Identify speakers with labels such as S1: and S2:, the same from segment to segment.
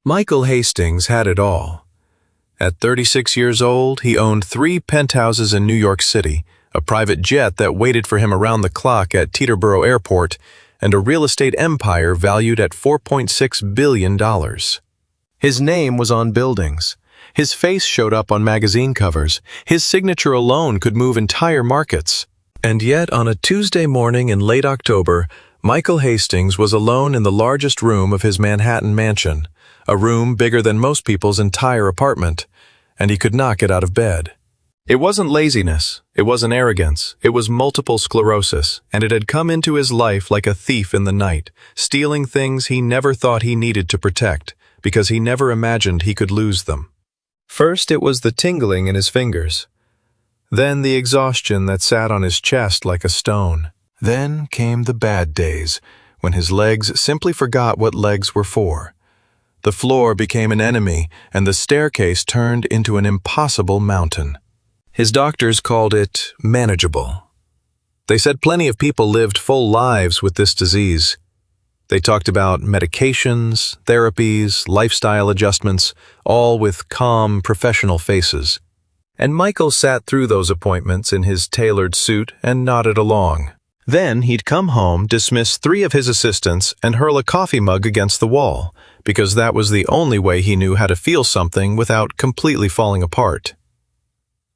S1: Michael Hastings had it all. At 36 years old, he owned 3 penthouses in New York City, a private jet that waited for him around the clock at Teterboro Airport, and a real estate empire valued at $4.6 billion. His name was on buildings. His face showed up on magazine covers. His signature alone could move entire markets. And yet, on a Tuesday morning in late October, Michael Hastings was alone in the largest room of his Manhattan mansion, a room bigger than most people's entire apartment, and he could not get out of bed. It wasn't laziness, it wasn't arrogance, it was multiple sclerosis, and it had come into his life like a thief in the night, stealing things he never thought he needed to protect, because he never imagined he could lose them. First, it was the tingling in his fingers. Then the exhaustion that sat on his chest like a stone. Then came the bad days, when his legs simply forgot what legs were for. The floor became an enemy, and the staircase turned into an impossible mountain. His doctors called it manageable. They said plenty of people lived full lives with this disease. They talked about medications, therapies, lifestyle adjustments, all with calm, professional faces. And Michael sat through those appointments in his tailored suit and nodded along. Then he'd come home, dismiss 3 of his assistants, and hurl a coffee mug against the wall, because that was the only way he knew how to feel something without completely falling apart.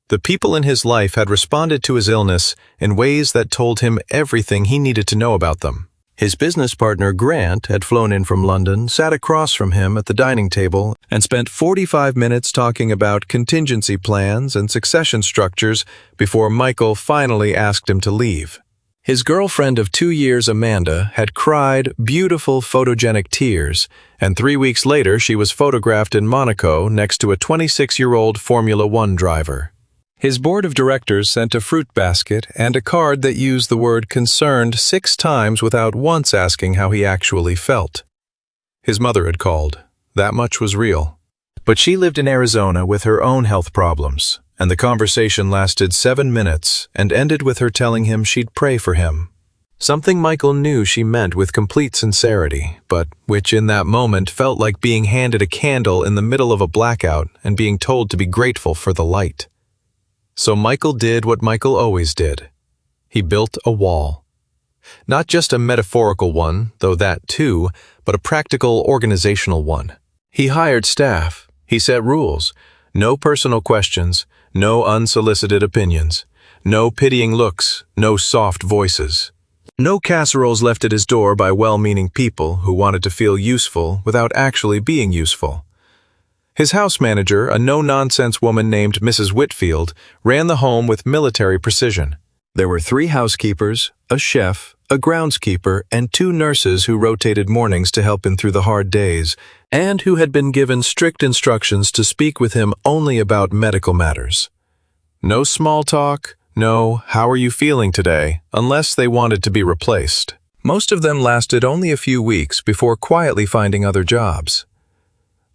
S1: The people in his life had responded to his illness in ways that told him everything he needed to know about them. His business partner, Grant, had flown in from London, sat across from him at the dining table, and spent 45 minutes talking about contingency plans and succession structures before Michael finally asked him to leave. His girlfriend of 2 years, Amanda, had cried beautiful photogenic tears, and 3 weeks later she was photographed in Monaco next to a 26-year-old Formula One driver. His board of directors sent a fruit basket and a card that used the word concerned 6 times without once asking how he actually felt. His mother had called. That much was real. But she lived in Arizona with her own health problems, and the conversation lasted 7 minutes and ended with her telling him she'd pray for him. Something Michael knew she meant with complete sincerity, but which in that moment felt like being handed a candle in the middle of a blackout and being told to be grateful for the light. So Michael did what Michael always did. He built a wall. Not just a metaphorical one, though that too, but a practical organizational one. He hired staff. He set rules. No personal questions, no unsolicited opinions, no pitying looks, no soft voices. No casseroles left at his door by well-meaning people who wanted to feel useful without actually being useful. His house manager, a no-nonsense woman named Mrs. Whitfield, ran the home with military precision. There were 3 housekeepers, a chef, a groundskeeper, and 2 nurses who rotated mornings to help him through the hard days, and who had been given strict instructions to speak with him only about medical matters. No small talk, no "how are you feeling today," unless they wanted to be replaced. Most of them lasted only a few weeks before quietly finding other jobs.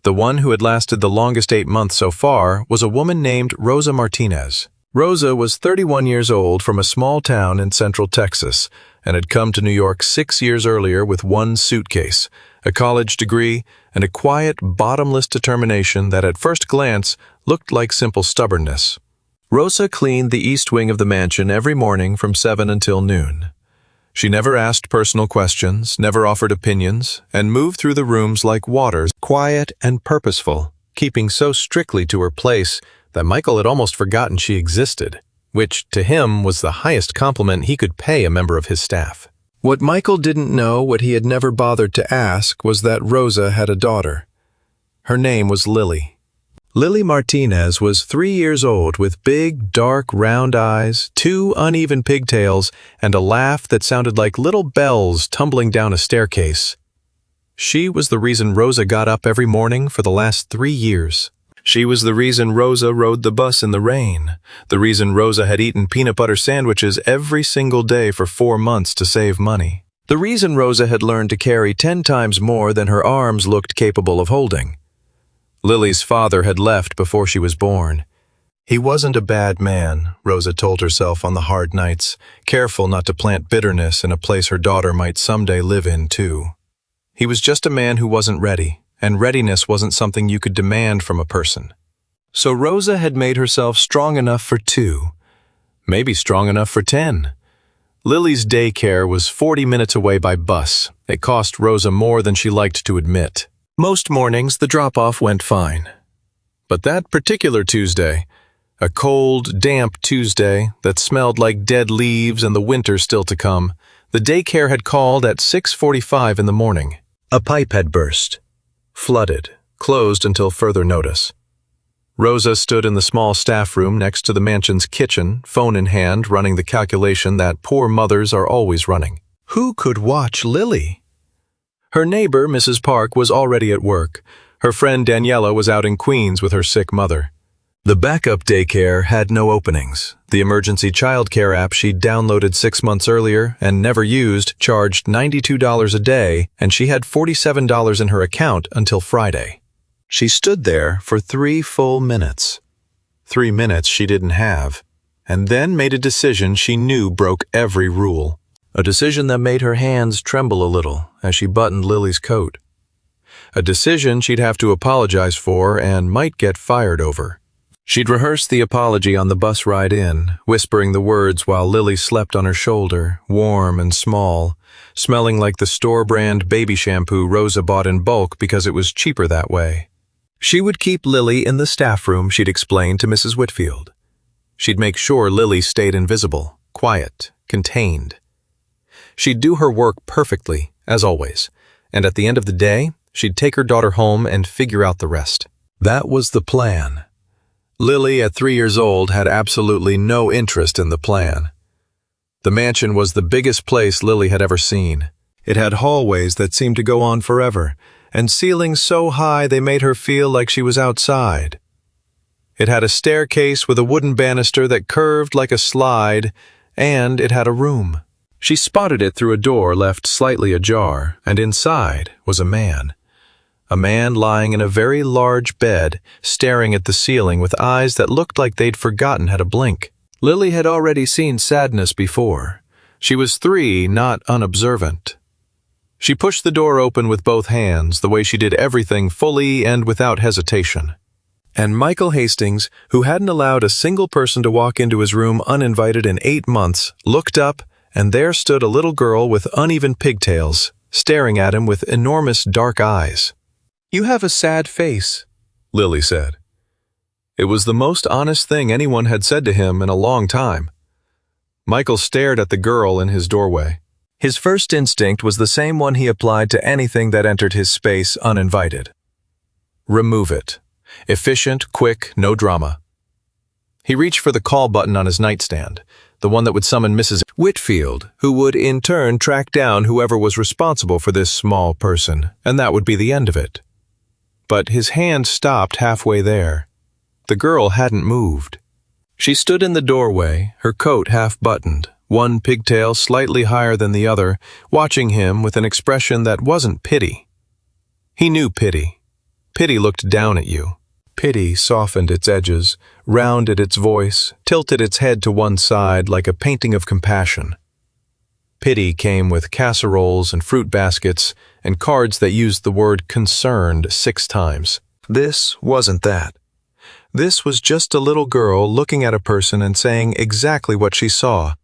S1: The one who had lasted the longest 8 months so far was a woman named Rosa Martinez. Rosa was 31 years old from a small town in central Texas and had come to New York 6 years earlier with 1 suitcase, a college degree, and a quiet, bottomless determination that at first glance looked like simple stubbornness. Rosa cleaned the east wing of the mansion every morning from 7 until noon. She never asked personal questions, never offered opinions, and moved through the rooms like water, quiet and purposeful, keeping so strictly to her place that Michael had almost forgotten she existed, which, to him, was the highest compliment he could pay a member of his staff. What Michael didn't know, what he had never bothered to ask, was that Rosa had a daughter. Her name was Lily. Lily Martinez was 3 years old with big, dark, round eyes, 2 uneven pigtails, and a laugh that sounded like little bells tumbling down a staircase. She was the reason Rosa got up every morning for the last 3 years. She was the reason Rosa rode the bus in the rain, the reason Rosa had eaten peanut butter sandwiches every single day for 4 months to save money, the reason Rosa had learned to carry 10 times more than her arms looked capable of holding. Lily's father had left before she was born. He wasn't a bad man, Rosa told herself on the hard nights, careful not to plant bitterness in a place her daughter might someday live in, too. He was just a man who wasn't ready, and readiness wasn't something you could demand from a person. So Rosa had made herself strong enough for 2, maybe strong enough for 10. Lily's daycare was 40 minutes away by bus. It cost Rosa more than she liked to admit. Most mornings, the drop-off went fine. But that particular Tuesday, a cold, damp Tuesday that smelled like dead leaves and the winter still to come, the daycare had called at 6:45 in the morning. A pipe had burst. Flooded, closed until further notice. Rosa stood in the small staff room next to the mansion's kitchen, phone in hand, running the calculation that poor mothers are always running. Who could watch Lily? Her neighbor, Mrs. Park, was already at work. Her friend Daniela was out in Queens with her sick mother. The backup daycare had no openings. The emergency childcare app she'd downloaded 6 months earlier and never used charged $92 a day, and she had $47 in her account until Friday. She stood there for 3 full minutes. 3 minutes she didn't have, and then made a decision she knew broke every rule. A decision that made her hands tremble a little as she buttoned Lily's coat. A decision she'd have to apologize for and might get fired over. She'd rehearsed the apology on the bus ride in, whispering the words while Lily slept on her shoulder, warm and small, smelling like the store-brand baby shampoo Rosa bought in bulk because it was cheaper that way. She would keep Lily in the staff room, she'd explained to Mrs. Whitfield. She'd make sure Lily stayed invisible, quiet, contained. She'd do her work perfectly, as always, and at the end of the day, she'd take her daughter home and figure out the rest. That was the plan. Lily, at 3 years old, had absolutely no interest in the plan. The mansion was the biggest place Lily had ever seen. It had hallways that seemed to go on forever, and ceilings so high they made her feel like she was outside. It had a staircase with a wooden banister that curved like a slide, and it had a room. She spotted it through a door left slightly ajar, and inside was a man. A man lying in a very large bed, staring at the ceiling with eyes that looked like they'd forgotten how to blink. Lily had already seen sadness before. She was 3, not unobservant. She pushed the door open with both hands, the way she did everything fully and without hesitation. And Michael Hastings, who hadn't allowed a single person to walk into his room uninvited in 8 months, looked up, and there stood a little girl with uneven pigtails, staring at him with enormous dark eyes. "You have a sad face," Lily said. It was the most honest thing anyone had said to him in a long time. Michael stared at the girl in his doorway. His first instinct was the same one he applied to anything that entered his space uninvited. Remove it. Efficient, quick, no drama. He reached for the call button on his nightstand, the one that would summon Mrs. Whitfield, who would in turn track down whoever was responsible for this small person, and that would be the end of it. But his hand stopped halfway there. The girl hadn't moved. She stood in the doorway, her coat half buttoned, one pigtail slightly higher than the other, watching him with an expression that wasn't pity. He knew pity. Pity looked down at you. Pity softened its edges, rounded its voice, tilted its head to one side like a painting of compassion. Pity came with casseroles and fruit baskets and cards that used the word concerned 6 times. This wasn't that. This was just a little girl looking at a person and saying exactly what she saw.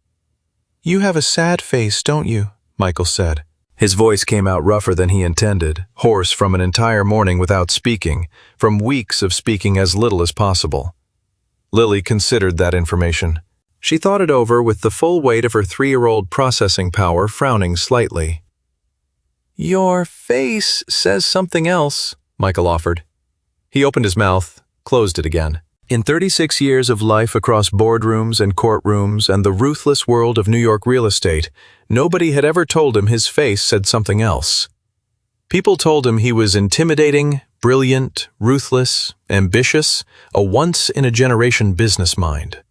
S1: "You have a sad face, don't you?" Michael said. His voice came out rougher than he intended, hoarse from an entire morning without speaking, from weeks of speaking as little as possible. Lily considered that information. She thought it over with the full weight of her 3-year-old processing power frowning slightly. "Your face says something else," Michael offered. He opened his mouth, closed it again. In 36 years of life across boardrooms and courtrooms and the ruthless world of New York real estate, nobody had ever told him his face said something else. People told him he was intimidating, brilliant, ruthless, ambitious, a once-in-a-generation business mind.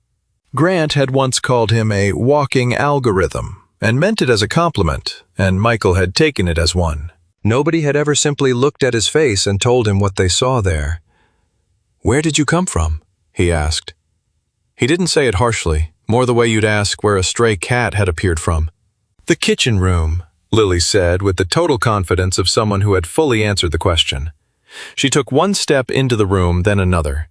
S1: Grant had once called him a walking algorithm, and meant it as a compliment, and Michael had taken it as one. Nobody had ever simply looked at his face and told him what they saw there. "Where did you come from?" he asked. He didn't say it harshly, more the way you'd ask where a stray cat had appeared from. "The kitchen room," Lily said with the total confidence of someone who had fully answered the question. She took one step into the room, then another.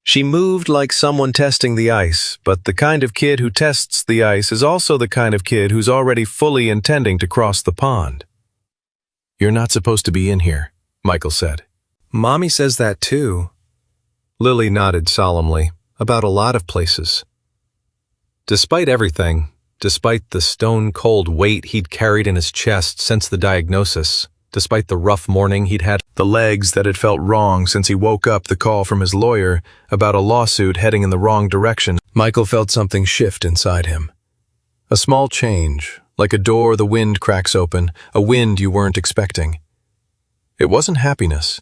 S1: She moved like someone testing the ice, but the kind of kid who tests the ice is also the kind of kid who's already fully intending to cross the pond. "You're not supposed to be in here," Michael said. "Mommy says that too." Lily nodded solemnly, "about a lot of places." Despite everything, despite the stone-cold weight he'd carried in his chest since the diagnosis, despite the rough morning he'd had, the legs that had felt wrong since he woke up the call from his lawyer about a lawsuit heading in the wrong direction, Michael felt something shift inside him. A small change, like a door the wind cracks open, a wind you weren't expecting. It wasn't happiness.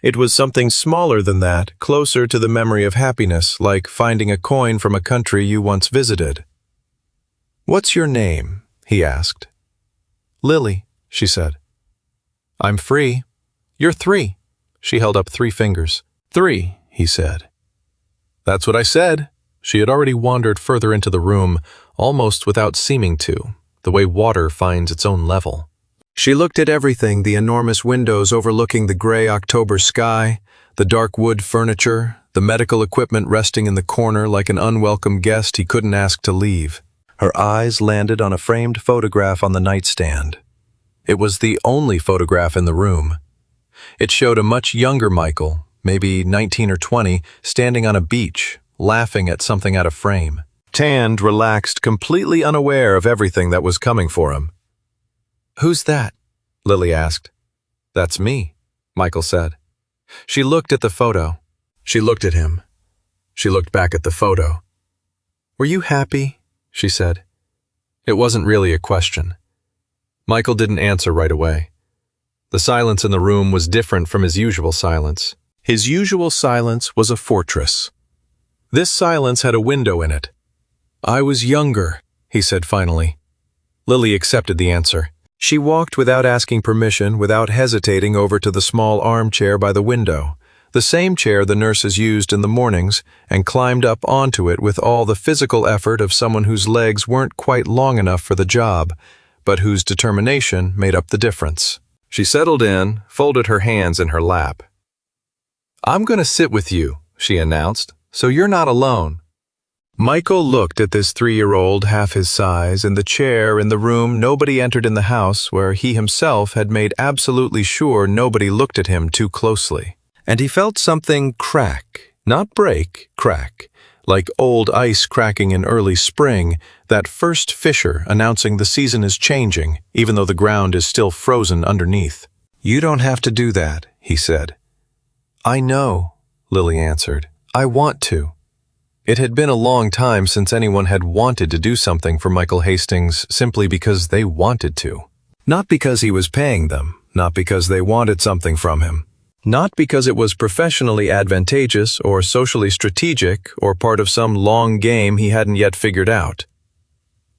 S1: It was something smaller than that, closer to the memory of happiness, like finding a coin from a country you once visited. "What's your name?" he asked. "Lily," she said. "I'm free." "You're 3. She held up 3 fingers. "3, he said. "That's what I said." She had already wandered further into the room, almost without seeming to, the way water finds its own level. She looked at everything, the enormous windows overlooking the gray October sky, the dark wood furniture, the medical equipment resting in the corner like an unwelcome guest he couldn't ask to leave. Her eyes landed on a framed photograph on the nightstand. It was the only photograph in the room. It showed a much younger Michael, maybe 19 or 20, standing on a beach, laughing at something out of frame. Tanned, relaxed, completely unaware of everything that was coming for him. "Who's that?" Lily asked. "That's me," Michael said. She looked at the photo. She looked at him. She looked back at the photo. "Were you happy?" she said. It wasn't really a question. Michael didn't answer right away. The silence in the room was different from his usual silence. His usual silence was a fortress. This silence had a window in it. "I was younger," he said finally. Lily accepted the answer. She walked without asking permission, without hesitating, over to the small armchair by the window, the same chair the nurses used in the mornings, and climbed up onto it with all the physical effort of someone whose legs weren't quite long enough for the job, but whose determination made up the difference. She settled in, folded her hands in her lap. "I'm going to sit with you," she announced, "so you're not alone." Michael looked at this 3-year-old half his size in the chair in the room nobody entered in the house, where he himself had made absolutely sure nobody looked at him too closely. And he felt something crack, not break, crack, like old ice cracking in early spring, that first fissure announcing the season is changing, even though the ground is still frozen underneath. "You don't have to do that," he said. "I know," Lily answered. "I want to." It had been a long time since anyone had wanted to do something for Michael Hastings simply because they wanted to. Not because he was paying them, not because they wanted something from him. Not because it was professionally advantageous or socially strategic or part of some long game he hadn't yet figured out.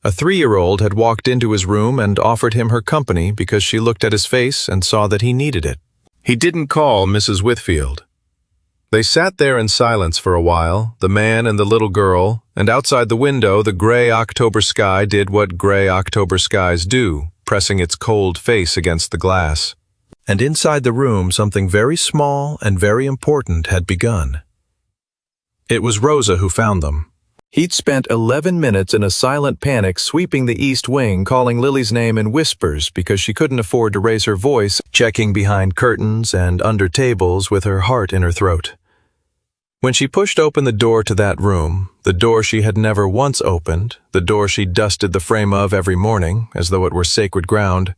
S1: A 3-year-old had walked into his room and offered him her company because she looked at his face and saw that he needed it. He didn't call Mrs. Whitfield. They sat there in silence for a while, the man and the little girl, and outside the window the gray October sky did what gray October skies do, pressing its cold face against the glass. And inside the room something very small and very important had begun. It was Rosa who found them. He'd spent 11 minutes in a silent panic sweeping the east wing, calling Lily's name in whispers because she couldn't afford to raise her voice, checking behind curtains and under tables with her heart in her throat. When she pushed open the door to that room, the door she had never once opened, the door she dusted the frame of every morning, as though it were sacred ground,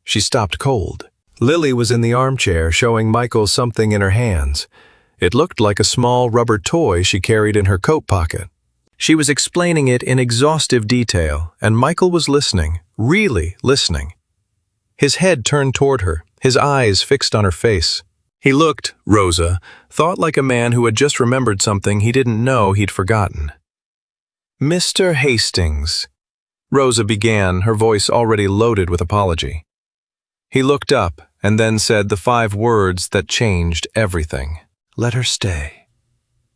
S1: she stopped cold. Lily was in the armchair, showing Michael something in her hands. It looked like a small rubber toy she carried in her coat pocket. She was explaining it in exhaustive detail, and Michael was listening, really listening. His head turned toward her, his eyes fixed on her face. He looked, Rosa, thought like a man who had just remembered something he didn't know he'd forgotten. "Mr. Hastings," Rosa began, her voice already loaded with apology. He looked up and then said the 5 words that changed everything. "Let her stay.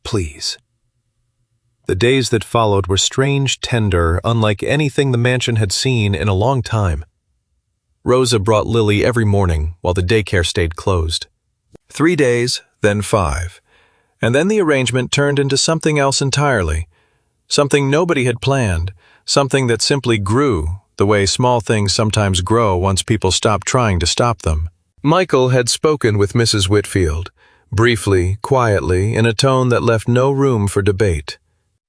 S1: Please." The days that followed were strange, tender, unlike anything the mansion had seen in a long time. Rosa brought Lily every morning while the daycare stayed closed. 3 days, then 5. And then the arrangement turned into something else entirely. Something nobody had planned, something that simply grew, the way small things sometimes grow once people stop trying to stop them. Michael had spoken with Mrs. Whitfield, briefly, quietly, in a tone that left no room for debate.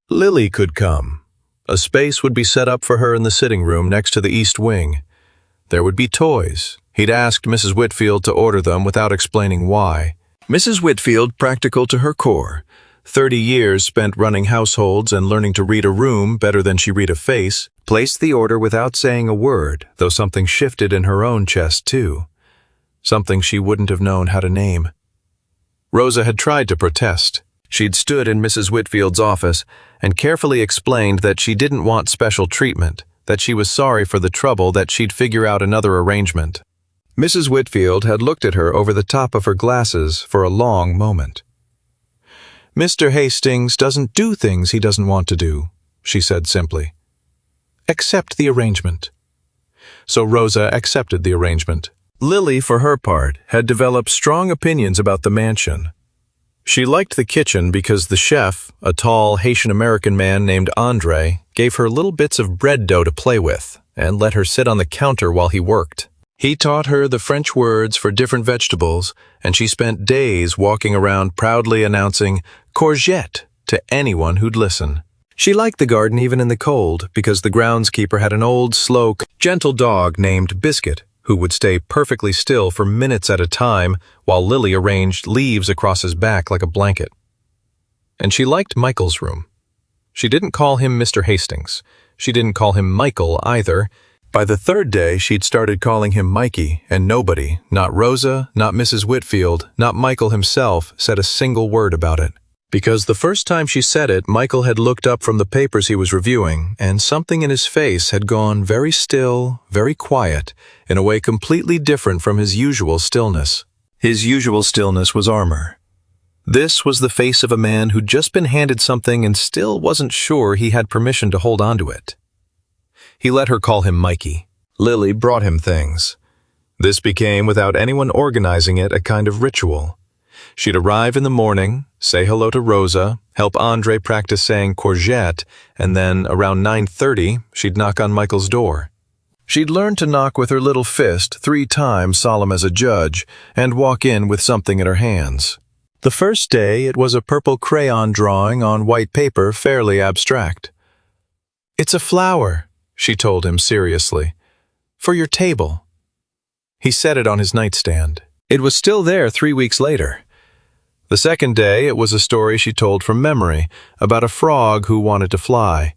S1: Lily could come. A space would be set up for her in the sitting room next to the east wing. There would be toys. He'd asked Mrs. Whitfield to order them without explaining why. Mrs. Whitfield, practical to her core, 30 years spent running households and learning to read a room better than she read a face, placed the order without saying a word, though something shifted in her own chest too. Something she wouldn't have known how to name. Rosa had tried to protest. She'd stood in Mrs. Whitfield's office and carefully explained that she didn't want special treatment, that she was sorry for the trouble, that she'd figure out another arrangement. Mrs. Whitfield had looked at her over the top of her glasses for a long moment. "Mr. Hastings doesn't do things he doesn't want to do," she said simply. "Accept the arrangement." So Rosa accepted the arrangement. Lily, for her part, had developed strong opinions about the mansion. She liked the kitchen because the chef, a tall Haitian-American man named Andre, gave her little bits of bread dough to play with and let her sit on the counter while he worked. He taught her the French words for different vegetables, and she spent days walking around proudly announcing courgette to anyone who'd listen. She liked the garden even in the cold because the groundskeeper had an old, slow, gentle dog named Biscuit, who would stay perfectly still for minutes at a time while Lily arranged leaves across his back like a blanket. And she liked Michael's room. She didn't call him Mr. Hastings. She didn't call him Michael either. By the third day, she'd started calling him Mikey, and nobody, not Rosa, not Mrs. Whitfield, not Michael himself, said a single word about it. Because the first time she said it, Michael had looked up from the papers he was reviewing, and something in his face had gone very still, very quiet, in a way completely different from his usual stillness. His usual stillness was armor. This was the face of a man who'd just been handed something and still wasn't sure he had permission to hold on to it. He let her call him Mikey. Lily brought him things. This became, without anyone organizing it, a kind of ritual. She'd arrive in the morning, say hello to Rosa, help Andre practice saying courgette, and then, around 9:30, she'd knock on Michael's door. She'd learn to knock with her little fist 3 times, solemn as a judge, and walk in with something in her hands. The first day, it was a purple crayon drawing on white paper, fairly abstract. "It's a flower," she told him seriously, "for your table." He set it on his nightstand. It was still there 3 weeks later. The second day, it was a story she told from memory, about a frog who wanted to fly.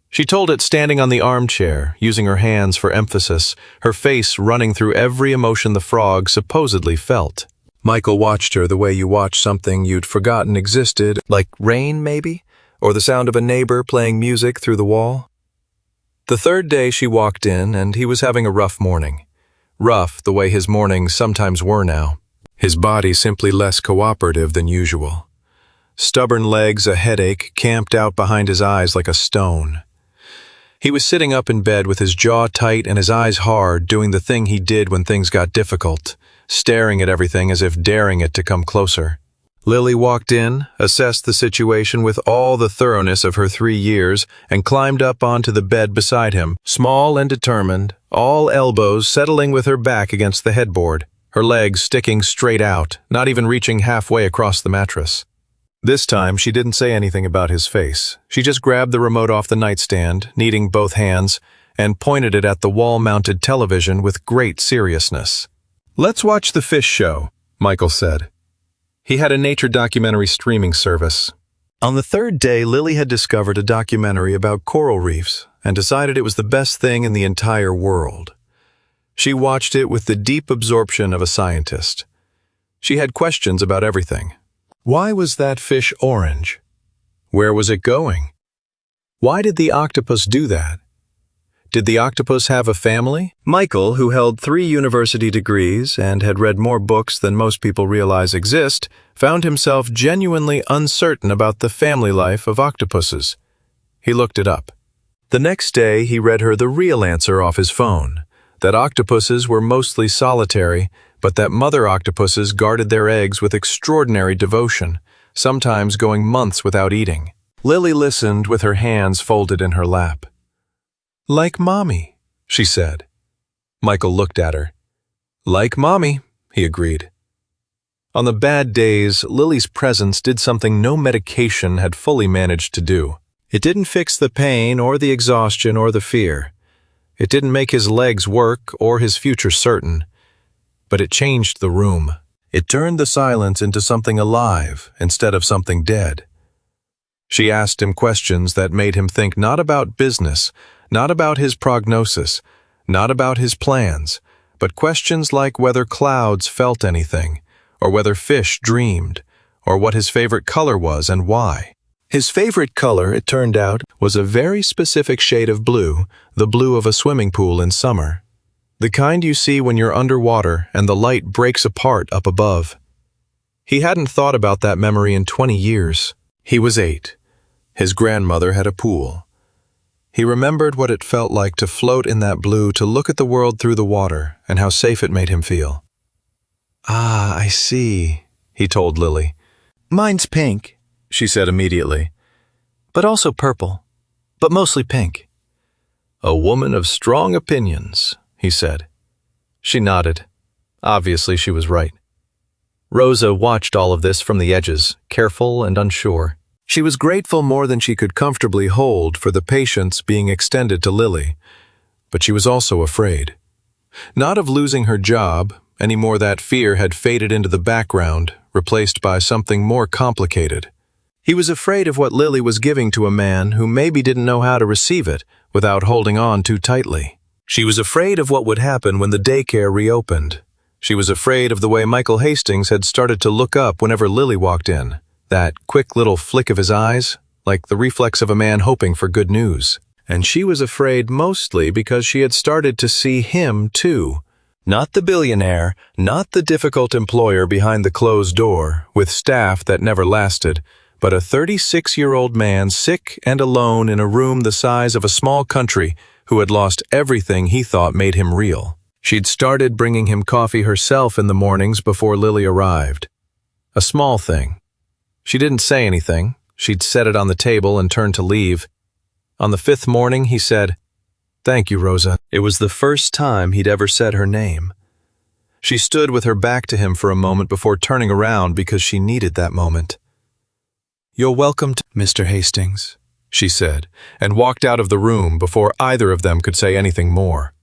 S1: She told it standing on the armchair, using her hands for emphasis, her face running through every emotion the frog supposedly felt. Michael watched her the way you watch something you'd forgotten existed, like rain maybe, or the sound of a neighbor playing music through the wall. The third day she walked in, and he was having a rough morning. Rough the way his mornings sometimes were now. His body simply less cooperative than usual. Stubborn legs, a headache, camped out behind his eyes like a stone. He was sitting up in bed with his jaw tight and his eyes hard, doing the thing he did when things got difficult, staring at everything as if daring it to come closer. Lily walked in, assessed the situation with all the thoroughness of her 3 years, and climbed up onto the bed beside him, small and determined, all elbows settling with her back against the headboard, her legs sticking straight out, not even reaching halfway across the mattress. This time, she didn't say anything about his face. She just grabbed the remote off the nightstand, kneading both hands, and pointed it at the wall-mounted television with great seriousness. "Let's watch the fish show," Michael said. He had a nature documentary streaming service. On the third day, Lily had discovered a documentary about coral reefs and decided it was the best thing in the entire world. She watched it with the deep absorption of a scientist. She had questions about everything. Why was that fish orange? Where was it going? Why did the octopus do that? Did the octopus have a family? Michael, who held 3 university degrees and had read more books than most people realize exist, found himself genuinely uncertain about the family life of octopuses. He looked it up. The next day, he read her the real answer off his phone, that octopuses were mostly solitary, but that mother octopuses guarded their eggs with extraordinary devotion, sometimes going months without eating. Lily listened with her hands folded in her lap. "Like Mommy," she said. Michael looked at her. "Like Mommy," he agreed. On the bad days, Lily's presence did something no medication had fully managed to do. It didn't fix the pain or the exhaustion or the fear. It didn't make his legs work or his future certain. But it changed the room. It turned the silence into something alive instead of something dead. She asked him questions that made him think not about business, not about his prognosis, not about his plans, but questions like whether clouds felt anything, or whether fish dreamed, or what his favorite color was and why. His favorite color, it turned out, was a very specific shade of blue, the blue of a swimming pool in summer. The kind you see when you're underwater and the light breaks apart up above. He hadn't thought about that memory in 20 years. He was 8. His grandmother had a pool. He remembered what it felt like to float in that blue, to look at the world through the water, and how safe it made him feel. "Ah, I see," he told Lily. "Mine's pink," she said immediately. "But also purple, but mostly pink." "A woman of strong opinions," he said. She nodded. Obviously, she was right. Rosa watched all of this from the edges, careful and unsure. She was grateful more than she could comfortably hold for the patience being extended to Lily, but she was also afraid. Not of losing her job, any more that fear had faded into the background, replaced by something more complicated. He was afraid of what Lily was giving to a man who maybe didn't know how to receive it without holding on too tightly. She was afraid of what would happen when the daycare reopened. She was afraid of the way Michael Hastings had started to look up whenever Lily walked in. That quick little flick of his eyes, like the reflex of a man hoping for good news. And she was afraid mostly because she had started to see him too. Not the billionaire, not the difficult employer behind the closed door, with staff that never lasted, but a 36-year-old man sick and alone in a room the size of a small country who had lost everything he thought made him real. She'd started bringing him coffee herself in the mornings before Lily arrived. A small thing. She didn't say anything. She'd set it on the table and turned to leave. On the 5th morning, he said, "Thank you, Rosa." It was the first time he'd ever said her name. She stood with her back to him for a moment before turning around because she needed that moment. "You're welcome to Mr. Hastings," she said, and walked out of the room before either of them could say anything more.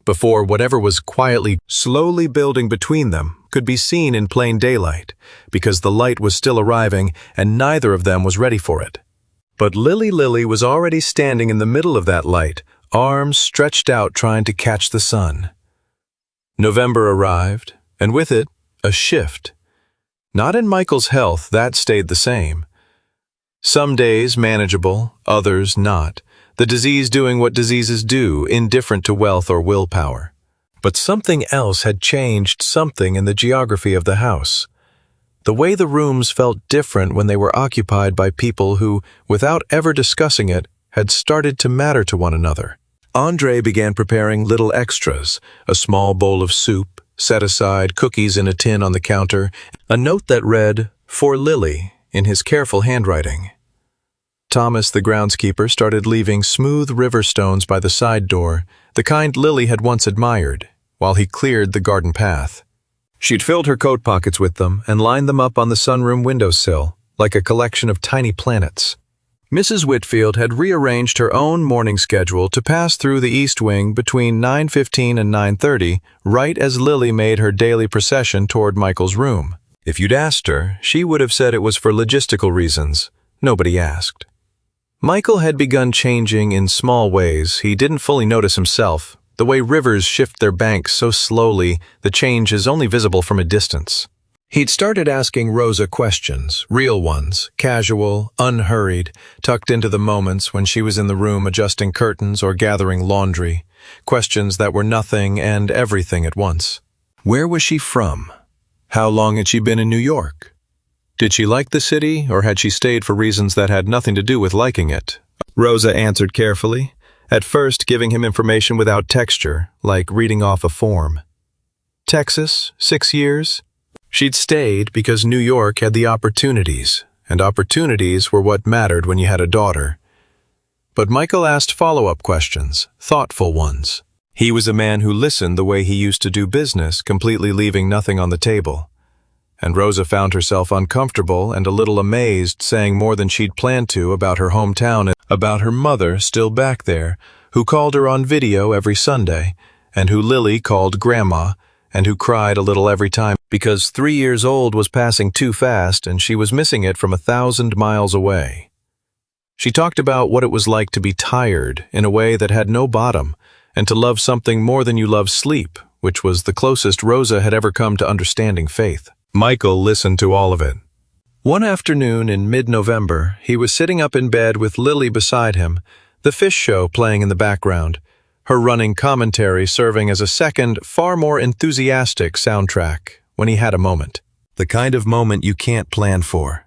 S1: Before whatever was quietly, slowly building between them could be seen in plain daylight, because the light was still arriving and neither of them was ready for it. But Lily was already standing in the middle of that light, arms stretched out trying to catch the sun. November arrived, and with it, a shift. Not in Michael's health, that stayed the same. Some days manageable, others not. The disease doing what diseases do, indifferent to wealth or willpower. But something else had changed something in the geography of the house. The way the rooms felt different when they were occupied by people who, without ever discussing it, had started to matter to one another. Andre began preparing little extras, a small bowl of soup, set aside cookies in a tin on the counter, a note that read, "For Lily," in his careful handwriting. Thomas, the groundskeeper, started leaving smooth river stones by the side door, the kind Lily had once admired, while he cleared the garden path. She'd filled her coat pockets with them and lined them up on the sunroom windowsill, like a collection of tiny planets. Mrs. Whitfield had rearranged her own morning schedule to pass through the East Wing between 9:15 and 9:30, right as Lily made her daily procession toward Michael's room. If you'd asked her, she would have said it was for logistical reasons. Nobody asked. Michael had begun changing in small ways he didn't fully notice himself, the way rivers shift their banks so slowly the change is only visible from a distance. He'd started asking Rosa questions, real ones, casual, unhurried, tucked into the moments when she was in the room adjusting curtains or gathering laundry, questions that were nothing and everything at once. Where was she from? How long had she been in New York? Did she like the city, or had she stayed for reasons that had nothing to do with liking it? Rosa answered carefully, at first giving him information without texture, like reading off a form. Texas, 6 years. She'd stayed because New York had the opportunities, and opportunities were what mattered when you had a daughter. But Michael asked follow-up questions, thoughtful ones. He was a man who listened the way he used to do business, completely leaving nothing on the table. And Rosa found herself uncomfortable and a little amazed, saying more than she'd planned to about her hometown and about her mother still back there, who called her on video every Sunday, and who Lily called Grandma, and who cried a little every time because 3 years old was passing too fast and she was missing it from 1,000 miles away. She talked about what it was like to be tired in a way that had no bottom, and to love something more than you love sleep, which was the closest Rosa had ever come to understanding faith. Michael listened to all of it. One afternoon in mid-November, he was sitting up in bed with Lily beside him, the fish show playing in the background, her running commentary serving as a second, far more enthusiastic soundtrack, when he had a moment. The kind of moment you can't plan for.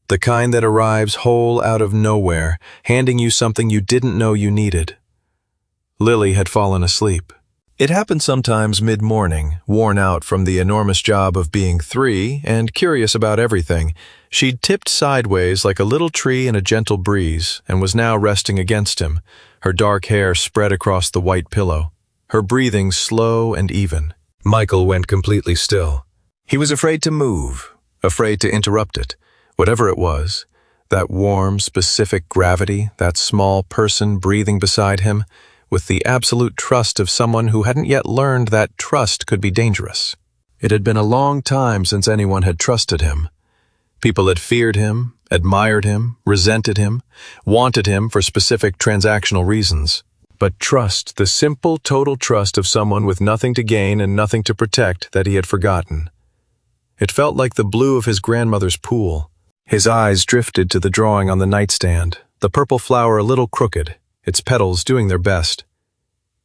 S1: The kind that arrives whole out of nowhere, handing you something you didn't know you needed. Lily had fallen asleep. It happened sometimes mid-morning, worn out from the enormous job of being 3 and curious about everything. She'd tipped sideways like a little tree in a gentle breeze and was now resting against him, her dark hair spread across the white pillow, her breathing slow and even. Michael went completely still. He was afraid to move, afraid to interrupt it, whatever it was, that warm, specific gravity, that small person breathing beside him, with the absolute trust of someone who hadn't yet learned that trust could be dangerous. It had been a long time since anyone had trusted him. People had feared him, admired him, resented him, wanted him for specific transactional reasons. But trust, the simple, total trust of someone with nothing to gain and nothing to protect, that he had forgotten. It felt like the blue of his grandmother's pool. His eyes drifted to the drawing on the nightstand, the purple flower a little crooked, its petals doing their best.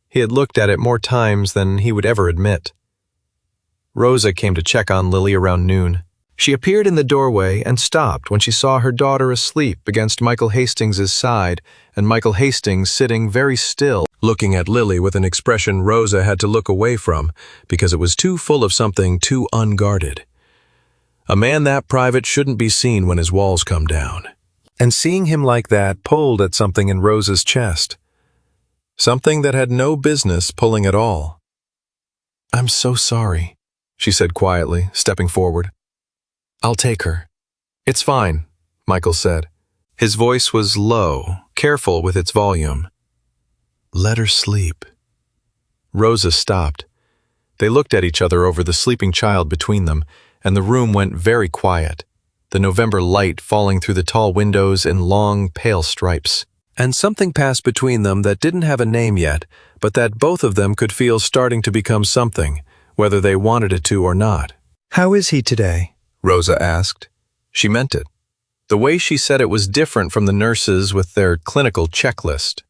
S1: He had looked at it more times than he would ever admit. Rosa came to check on Lily around noon. She appeared in the doorway and stopped when she saw her daughter asleep against Michael Hastings' side, and Michael Hastings sitting very still, looking at Lily with an expression Rosa had to look away from because it was too full of something too unguarded. A man that private shouldn't be seen when his walls come down. And seeing him like that pulled at something in Rosa's chest. Something that had no business pulling at all. "I'm so sorry," she said quietly, stepping forward. "I'll take her." "It's fine," Michael said. His voice was low, careful with its volume. "Let her sleep." Rosa stopped. They looked at each other over the sleeping child between them, and the room went very quiet, the November light falling through the tall windows in long, pale stripes. And something passed between them that didn't have a name yet, but that both of them could feel starting to become something, whether they wanted it to or not. "How is he today?" Rosa asked. She meant it. The way she said it was different from the nurses with their clinical checklist.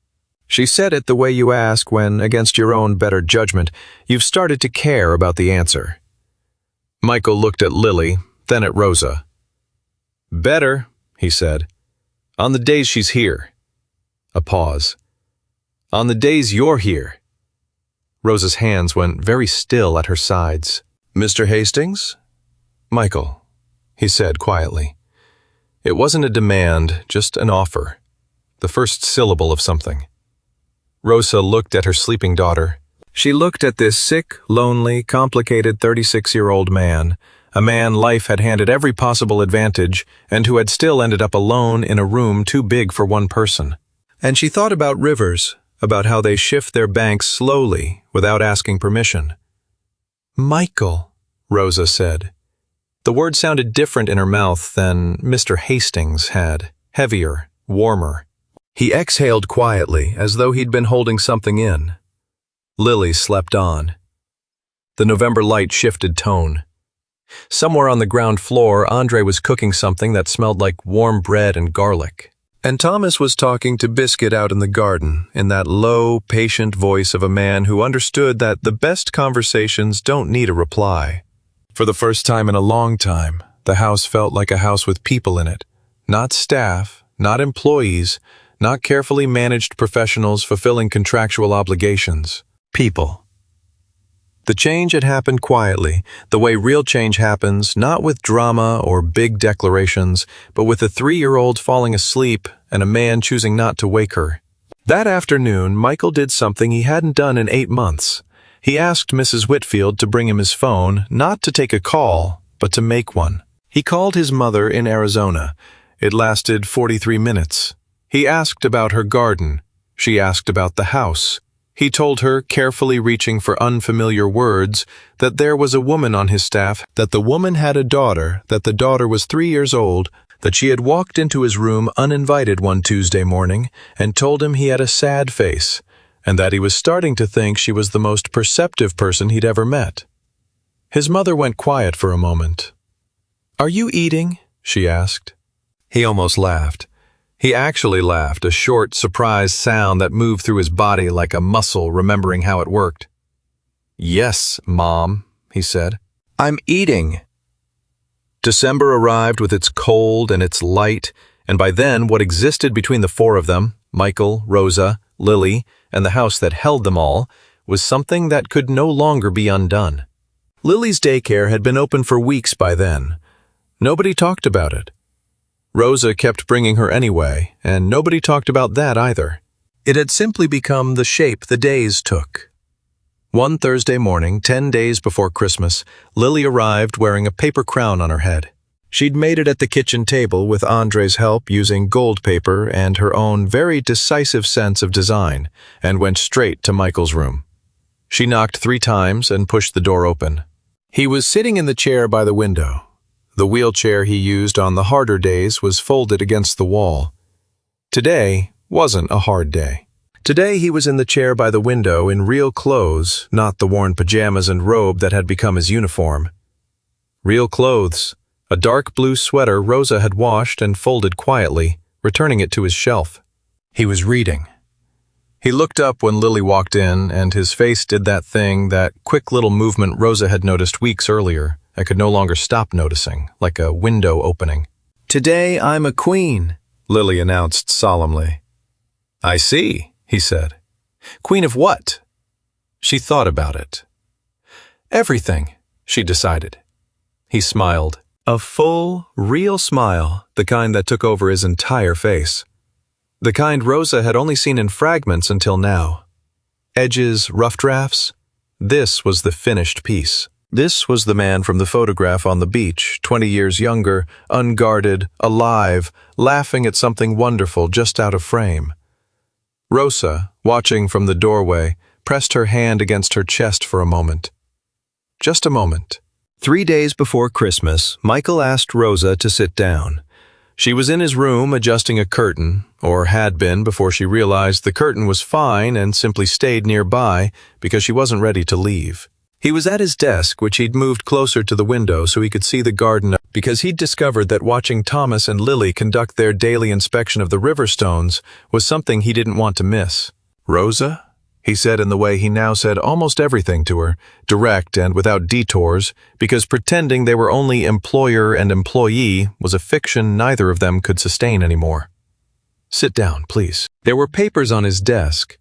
S1: She said it the way you ask when, against your own better judgment, you've started to care about the answer. Michael looked at Lily, then at Rosa. "Better," he said. "On the days she's here." A pause. "On the days you're here." Rosa's hands went very still at her sides. "Mr. Hastings?" "Michael," he said quietly. It wasn't a demand, just an offer. The first syllable of something. Rosa looked at her sleeping daughter. She looked at this sick, lonely, complicated 36-year-old man, a man life had handed every possible advantage and who had still ended up alone in a room too big for one person. And she thought about rivers, about how they shift their banks slowly without asking permission. "Michael," Rosa said. The word sounded different in her mouth than Mr. Hastings had, heavier, warmer. He exhaled quietly, as though he'd been holding something in. Lily slept on. The November light shifted tone. Somewhere on the ground floor, Andre was cooking something that smelled like warm bread and garlic. And Thomas was talking to Biscuit out in the garden, in that low, patient voice of a man who understood that the best conversations don't need a reply. For the first time in a long time, the house felt like a house with people in it. Not staff, not employees, not carefully managed professionals fulfilling contractual obligations. People. The change had happened quietly, the way real change happens, not with drama or big declarations, but with a 3-year-old falling asleep and a man choosing not to wake her. That afternoon, Michael did something he hadn't done in 8 months. He asked Mrs. Whitfield to bring him his phone, not to take a call, but to make one. He called his mother in Arizona. It lasted 43 minutes. He asked about her garden. She asked about the house. He told her, carefully reaching for unfamiliar words, that there was a woman on his staff, that the woman had a daughter, that the daughter was 3 years old, that she had walked into his room uninvited one Tuesday morning and told him he had a sad face, and that he was starting to think she was the most perceptive person he'd ever met. His mother went quiet for a moment. "Are you eating?" she asked. He almost laughed. He actually laughed, a short, surprised sound that moved through his body like a muscle remembering how it worked. "Yes, Mom," he said. "I'm eating." December arrived with its cold and its light, and by then what existed between the four of them, Michael, Rosa, Lily, and the house that held them all, was something that could no longer be undone. Lily's daycare had been open for weeks by then. Nobody talked about it. Rosa kept bringing her anyway, and nobody talked about that either. It had simply become the shape the days took. One Thursday morning, 10 days before Christmas, Lily arrived wearing a paper crown on her head. She'd made it at the kitchen table with Andre's help using gold paper and her own very decisive sense of design, and went straight to Michael's room. She knocked 3 times and pushed the door open. He was sitting in the chair by the window. The wheelchair he used on the harder days was folded against the wall. Today wasn't a hard day. Today he was in the chair by the window in real clothes, not the worn pajamas and robe that had become his uniform. Real clothes, a dark blue sweater Rosa had washed and folded quietly, returning it to his shelf. He was reading. He looked up when Lily walked in, and his face did that thing, that quick little movement Rosa had noticed weeks earlier, and could no longer stop noticing, like a window opening. "Today I'm a queen," Lily announced solemnly. "I see," he said. "Queen of what?" She thought about it. "Everything," she decided. He smiled. A full, real smile, the kind that took over his entire face. The kind Rosa had only seen in fragments until now. Edges, rough drafts. This was the finished piece. This was the man from the photograph on the beach, 20 years younger, unguarded, alive, laughing at something wonderful just out of frame. Rosa, watching from the doorway, pressed her hand against her chest for a moment. Just a moment. 3 days before Christmas, Michael asked Rosa to sit down. She was in his room adjusting a curtain, or had been before she realized the curtain was fine and simply stayed nearby because she wasn't ready to leave. He was at his desk, which he'd moved closer to the window so he could see the garden, because he'd discovered that watching Thomas and Lily conduct their daily inspection of the river stones was something he didn't want to miss. "Rosa?" he said in the way he now said almost everything to her, direct and without detours, because pretending they were only employer and employee was a fiction neither of them could sustain anymore. "Sit down, please." There were papers on his desk.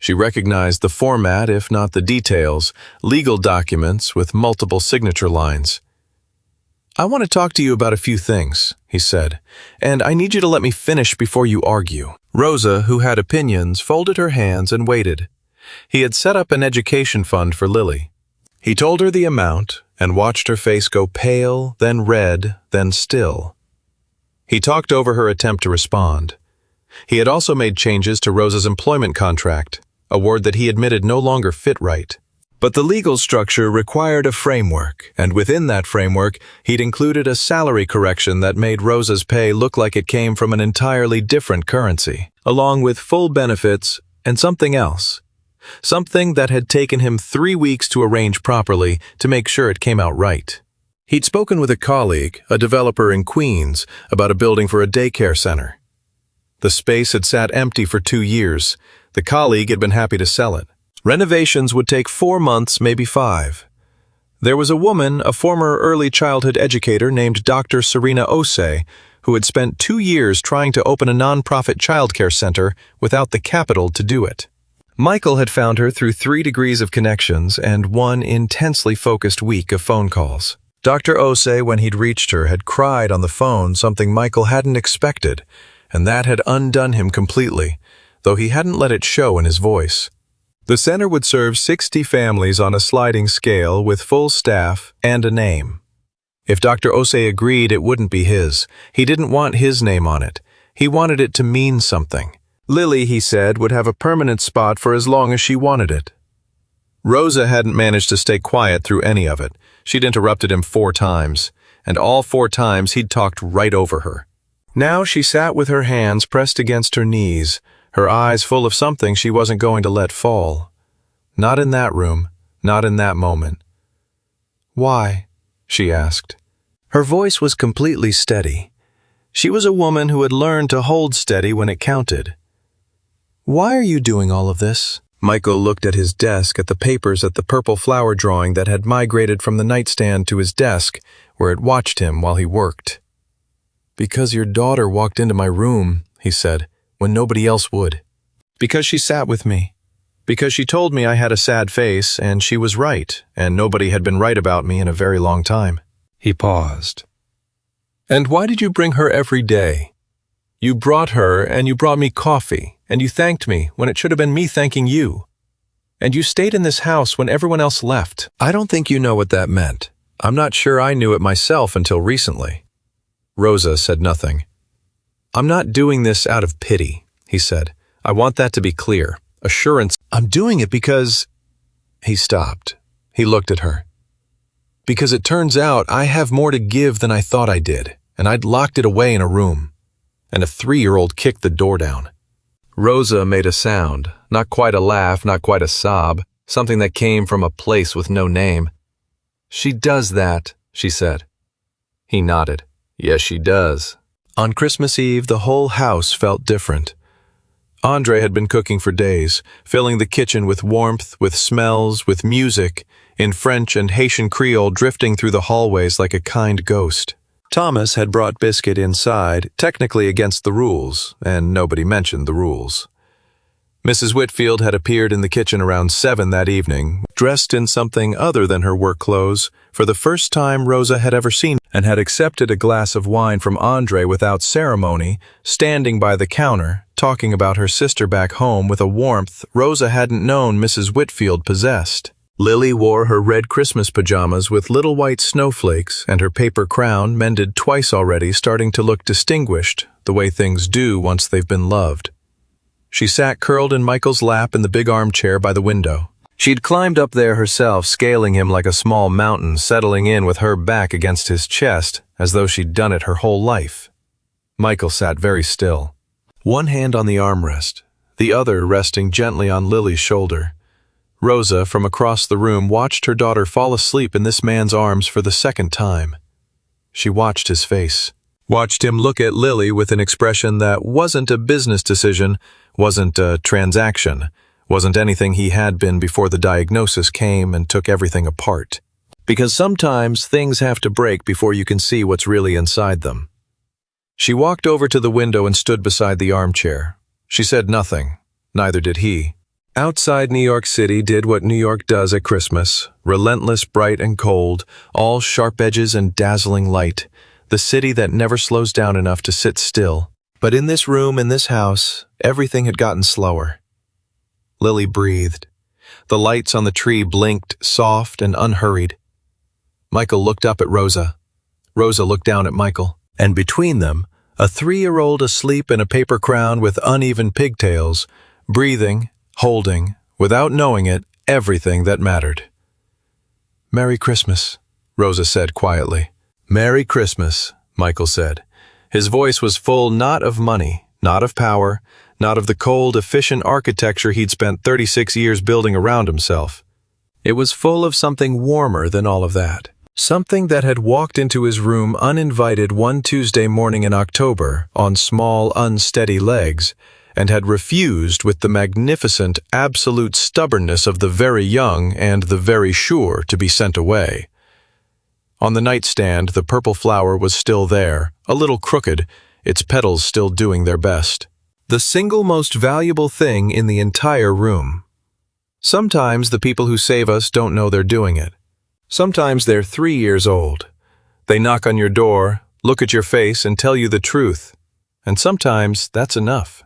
S1: She recognized the format, if not the details, legal documents with multiple signature lines. "I want to talk to you about a few things," he said, "and I need you to let me finish before you argue." Rosa, who had opinions, folded her hands and waited. He had set up an education fund for Lily. He told her the amount and watched her face go pale, then red, then still. He talked over her attempt to respond. He had also made changes to Rosa's employment contract, a word that he admitted no longer fit right. But the legal structure required a framework, and within that framework, he'd included a salary correction that made Rosa's pay look like it came from an entirely different currency, along with full benefits and something else. Something that had taken him 3 weeks to arrange properly to make sure it came out right. He'd spoken with a colleague, a developer in Queens, about a building for a daycare center. The space had sat empty for 2 years. The colleague had been happy to sell it. Renovations would take 4 months, maybe 5. There was a woman, a former early childhood educator named Dr. Serena Osei, who had spent 2 years trying to open a nonprofit childcare center without the capital to do it. Michael had found her through 3 degrees of connections and 1 intensely focused week of phone calls. Dr. Ose, when he'd reached her, had cried on the phone something Michael hadn't expected, and that had undone him completely, though he hadn't let it show in his voice. The center would serve 60 families on a sliding scale with full staff and a name. If Dr. Ose agreed, it wouldn't be his. He didn't want his name on it. He wanted it to mean something. Lily, he said, would have a permanent spot for as long as she wanted it. Rosa hadn't managed to stay quiet through any of it. She'd interrupted him 4 times, and all 4 times he'd talked right over her. Now she sat with her hands pressed against her knees, her eyes full of something she wasn't going to let fall. Not in that room, not in that moment. "Why?" she asked. Her voice was completely steady. She was a woman who had learned to hold steady when it counted. "Why are you doing all of this?" Michael looked at his desk, at the papers, at the purple flower drawing that had migrated from the nightstand to his desk, where it watched him while he worked. "Because your daughter walked into my room," he said, "when nobody else would. Because she sat with me. Because she told me I had a sad face, and she was right, and nobody had been right about me in a very long time." He paused. "And why did you bring her every day? You brought her, and you brought me coffee, and you thanked me when it should have been me thanking you. And you stayed in this house when everyone else left." "I don't think you know what that meant. I'm not sure I knew it myself until recently." Rosa said nothing. "I'm not doing this out of pity," he said. "I want that to be clear. Assurance. I'm doing it because—" He stopped. He looked at her. "Because it turns out I have more to give than I thought I did, and I'd locked it away in a room." And a 3-year-old kicked the door down. Rosa made a sound, not quite a laugh, not quite a sob, something that came from a place with no name. "She does that," she said. He nodded. "Yes, she does." On Christmas Eve, the whole house felt different. Andre had been cooking for days, filling the kitchen with warmth, with smells, with music, in French and Haitian Creole drifting through the hallways like a kind ghost. Thomas had brought Biscuit inside, technically against the rules, and nobody mentioned the rules. Mrs. Whitfield had appeared in the kitchen around 7 that evening, dressed in something other than her work clothes, for the first time Rosa had ever seen, and had accepted a glass of wine from Andre without ceremony, standing by the counter, talking about her sister back home with a warmth Rosa hadn't known Mrs. Whitfield possessed. Lily wore her red Christmas pajamas with little white snowflakes and her paper crown, mended twice already, starting to look distinguished, the way things do once they've been loved. She sat curled in Michael's lap in the big armchair by the window. She'd climbed up there herself, scaling him like a small mountain, settling in with her back against his chest, as though she'd done it her whole life. Michael sat very still. One hand on the armrest, the other resting gently on Lily's shoulder. Rosa, from across the room, watched her daughter fall asleep in this man's arms for the 2nd time. She watched his face, watched him look at Lily with an expression that wasn't a business decision, wasn't a transaction, wasn't anything he had been before the diagnosis came and took everything apart. Because sometimes things have to break before you can see what's really inside them. She walked over to the window and stood beside the armchair. She said nothing, neither did he. Outside New York City did what New York does at Christmas, relentless, bright and cold, all sharp edges and dazzling light, the city that never slows down enough to sit still. But in this room, in this house, everything had gotten slower. Lily breathed. The lights on the tree blinked, soft and unhurried. Michael looked up at Rosa. Rosa looked down at Michael. And between them, a 3-year-old asleep in a paper crown with uneven pigtails, breathing, holding, without knowing it, everything that mattered. "Merry Christmas," Rosa said quietly. "Merry Christmas," Michael said. His voice was full not of money, not of power, not of the cold, efficient architecture he'd spent 36 years building around himself. It was full of something warmer than all of that. Something that had walked into his room uninvited one Tuesday morning in October on small, unsteady legs, and had refused with the magnificent, absolute stubbornness of the very young and the very sure to be sent away. On the nightstand, the purple flower was still there, a little crooked, its petals still doing their best. The single most valuable thing in the entire room, Sometimes the people who save us don't know they're doing it. Sometimes they're 3 years old. They knock on your door, look at your face, and tell you the truth. And sometimes that's enough.